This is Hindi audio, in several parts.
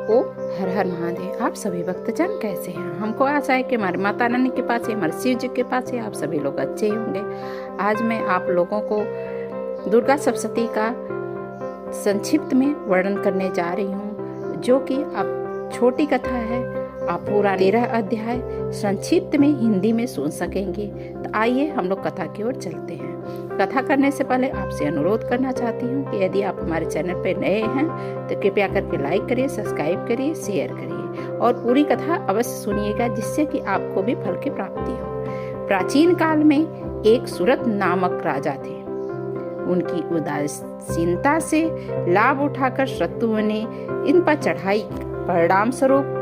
ओ हर हर महादेव। आप सभी भक्तजन कैसे हैं? हमको आशा है कि हमारे माता रानी के पास है, हमारे शिव जी के पास है, आप सभी लोग अच्छे ही होंगे। आज मैं आप लोगों को दुर्गा सप्तशती का संक्षिप्त में वर्णन करने जा रही हूँ, जो कि अब छोटी कथा है। आप पूरा 13 अध्याय संक्षिप्त में हिंदी में सुन सकेंगे। तो आइए हम लोग कथा की ओर चलते हैं। कथा करने से पहले आपसे अनुरोध करना चाहती हूँ कि यदि आप हमारे चैनल पर नए हैं तो कृपया करके लाइक करिए, सब्सक्राइब करिए, शेयर करिए और पूरी कथा अवश्य सुनिएगा, जिससे कि आपको भी फल की प्राप्ति हो। प्राचीन काल में एक सूरत नामक राजा थे। उनकी उदासीनता से लाभ उठाकर शत्रुओं ने इन पर चढ़ाई। परिणाम स्वरूप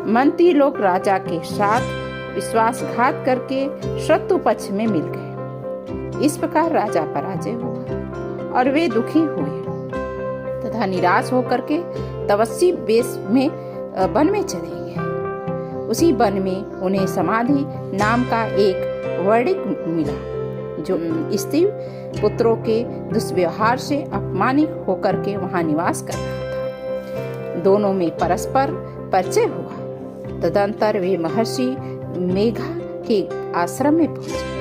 मंत्री लोग राजा के साथ विश्वासघात करके शत्रु पक्ष में मिल गए। इस प्रकार राजा पराजय हुआ और वे दुखी हुए तथा निराश होकर के तपस्वी वेश में वन में चले गए। उसी वन में उन्हें समाधि नाम का एक वणिक मिला, जो स्त्री पुत्रों के दुष्व्यवहार से अपमानित होकर के वहां निवास कर रहा था। दोनों में परस्पर परिचय हुआ। तदंतर वे महर्षि मेघा के आश्रम में पहुंचे।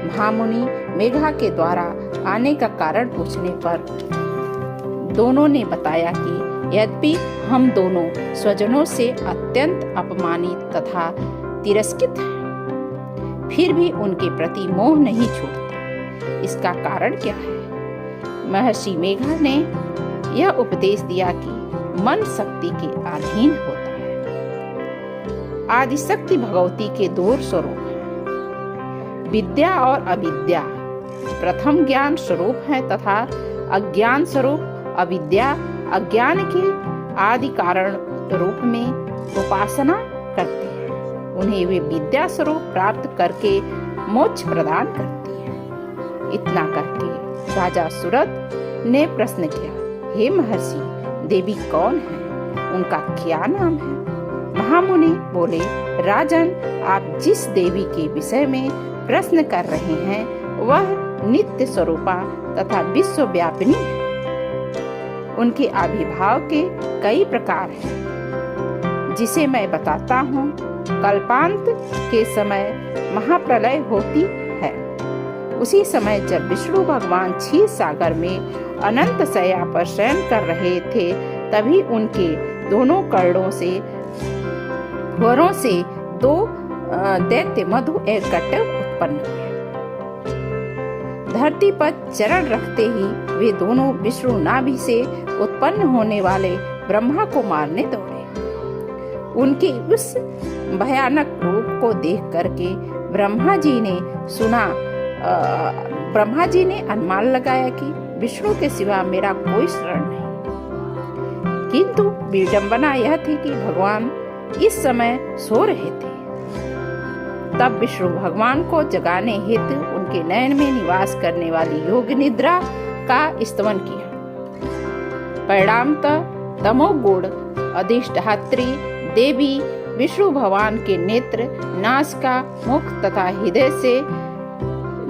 महामुनि मेघा के द्वारा आने का कारण पूछने पर दोनों ने बताया कि यद्यपि हम दोनों स्वजनों से अत्यंत अपमानित तथा तिरस्कृत हैं, फिर भी उनके प्रति मोह नहीं छूटता। इसका कारण क्या है? महर्षि मेघा ने यह उपदेश दिया कि मन शक्ति के अधीन होता है। आदिशक्ति भगवती के दो स्वरूप हैं, विद्या और अविद्या। प्रथम ज्ञान स्वरूप है तथा अज्ञान स्वरूप अविद्या अज्ञान के आदि कारण रूप में उपासना करते हैं। उन्हें वे विद्या स्वरूप प्राप्त करके मोक्ष प्रदान करती है। इतना करके राजा सूरत ने प्रश्न किया, हे महर्षि, देवी कौन है? उनका क्या नाम है? महामुनि बोले, राजन, आप जिस देवी के विषय में प्रश्न कर रहे हैं वह नित्य स्वरूपा तथा विश्वव्यापिनी है। उनके आविर्भाव के कई प्रकार हैं, जिसे मैं बताता हूँ। कल्पांत के समय महाप्रलय होती है। उसी समय जब विष्णु भगवान क्षीर सागर में अनंत शैया पर शयन कर रहे थे, तभी उनके दोनों कर्णों से वरों से दो दैत्य मधु एक गट्टे उत्पन्न हुए। धरती पर चरण रखते ही वे दोनों विष्णु नाभि से उत्पन्न होने वाले ब्रह्मा को मारने दौड़े। उनके उस भयानक रूप को देख करके ब्रह्मा जी ने अनुमान लगाया कि विष्णु के सिवा मेरा कोई शरण नहीं। किंतु विडंबना यह थी कि भगवान इस समय सो रहे थे। तब विष्णु भगवान को जगाने हेतु उनके नयन में निवास करने वाली योग निद्रा का स्तवन किया। परिणामतः तमोगुण अधिष्ठात्री देवी विष्णु भगवान के नेत्र, नासिका, मुख तथा हृदय से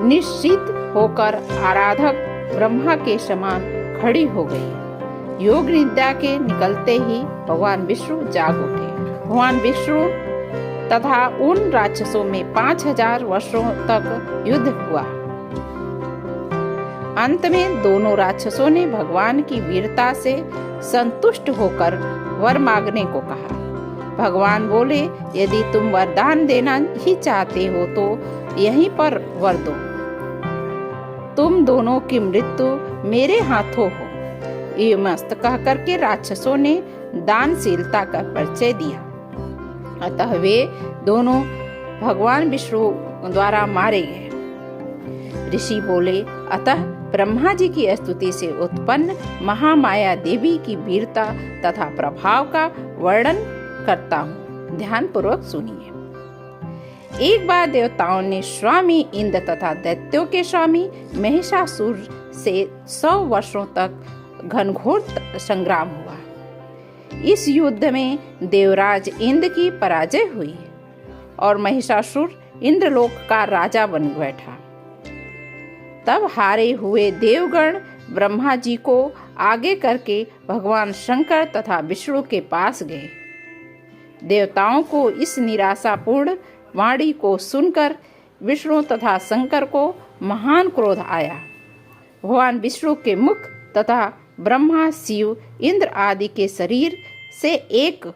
निश्चित होकर आराधक ब्रह्मा के समान खड़ी हो गई। योग निद्रा के निकलते ही भगवान विष्णु जाग उठे। भगवान विष्णु तथा उन राक्षसों में 5000 वर्षों तक युद्ध हुआ। अंत में दोनों राक्षसों ने भगवान की वीरता से संतुष्ट होकर वर मांगने को कहा। भगवान बोले, यदि तुम वरदान देना ही चाहते हो तो यहीं पर वर दो। तुम दोनों की मृत्यु मेरे हाथों हो। ये मस्त कह करके राक्षसों ने दानशीलता का परिचय दिया। अतः वे दोनों भगवान विष्णु द्वारा मारे गए। ऋषि बोले, अतः ब्रह्मा जी की स्तुति से उत्पन्न महामाया देवी की वीरता तथा प्रभाव का वर्णन करता हूँ। ध्यान पूर्वक सुनिए। एक बार देवताओं ने स्वामी इंद्र तथा दैत्यों के स्वामी महिषासुर से 100 वर्षों तक घनघोर संग्राम हुआ। इस युद्ध में देवराज इंद्र की पराजय हुई और महिषासुर इंद्रलोक का राजा बन बैठा। तब हारे हुए देवगण ब्रह्मा जी को आगे करके भगवान शंकर तथा विष्णु के पास गए। देवताओं को इस निराशापूर्ण वाणी को सुनकर विष्णु तथा शंकर को महान क्रोध आया। भगवान विष्णु के मुख तथा ब्रह्मा, शिव, इंद्र आदि के शरीर से एक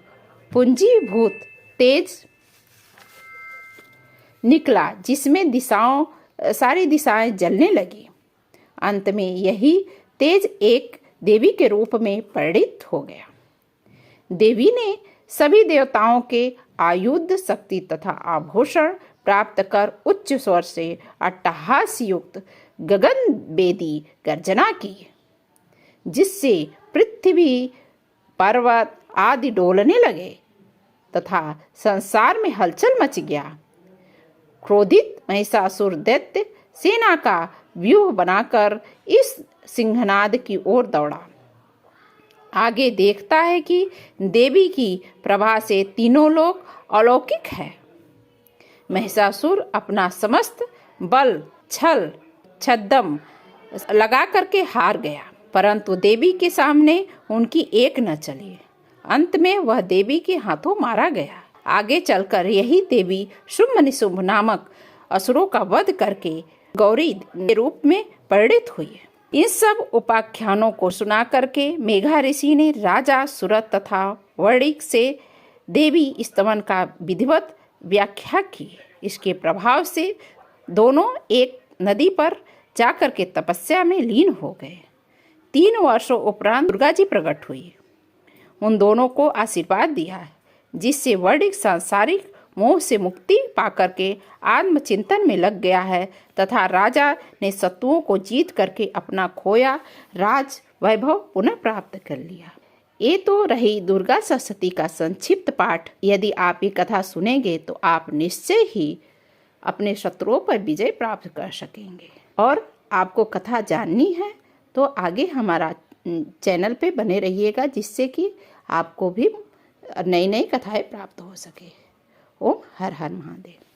पुंजीभूत तेज निकला, जिसमें सारी दिशाएं जलने लगी। अंत में यही तेज एक देवी के रूप में परिणित हो गया। देवी ने सभी देवताओं के आयुध, शक्ति तथा आभूषण प्राप्त कर उच्च स्वर से अट्टहास युक्त गगन बेदी गर्जना की, जिससे पृथ्वी, पर्वत आदि डोलने लगे तथा संसार में हलचल मच गया। क्रोधित महिषासुर दैत्य सेना का व्यूह बनाकर इस सिंहनाद की ओर दौड़ा। आगे देखता है कि देवी की प्रभा से तीनों लोक अलौकिक है। महिषासुर अपना समस्त बल, छल, छद्म लगा करके हार गया, परंतु देवी के सामने उनकी एक न चली। अंत में वह देवी के हाथों मारा गया। आगे चलकर यही देवी शुंभ निशुंभ नामक असुरों का वध करके गौरी के रूप में परिणित हुई। इन सब उपाख्यानों को सुना करके मेघा ऋषि ने राजा सुरत तथा वर्णिक से देवी स्तवन का विधिवत व्याख्या की। इसके प्रभाव से दोनों एक नदी पर जाकर के तपस्या में लीन हो गए। 3 वर्षों उपरांत दुर्गा जी प्रकट हुई, उन दोनों को आशीर्वाद दिया, जिससे वर्णिक सांसारिक मोह से मुक्ति पाकर के आत्मचिंतन में लग गया है तथा राजा ने शत्रुओं को जीत करके अपना खोया राज वैभव पुनः प्राप्त कर लिया। ये तो रही दुर्गा सप्तशती का संक्षिप्त पाठ। यदि आप ये कथा सुनेंगे तो आप निश्चय ही अपने शत्रुओं पर विजय प्राप्त कर सकेंगे। और आपको कथा जाननी है तो आगे हमारा चैनल पे बने रहिएगा, जिससे कि आपको भी नई नई कथाएं प्राप्त हो सके। ओम हर हर महादेव।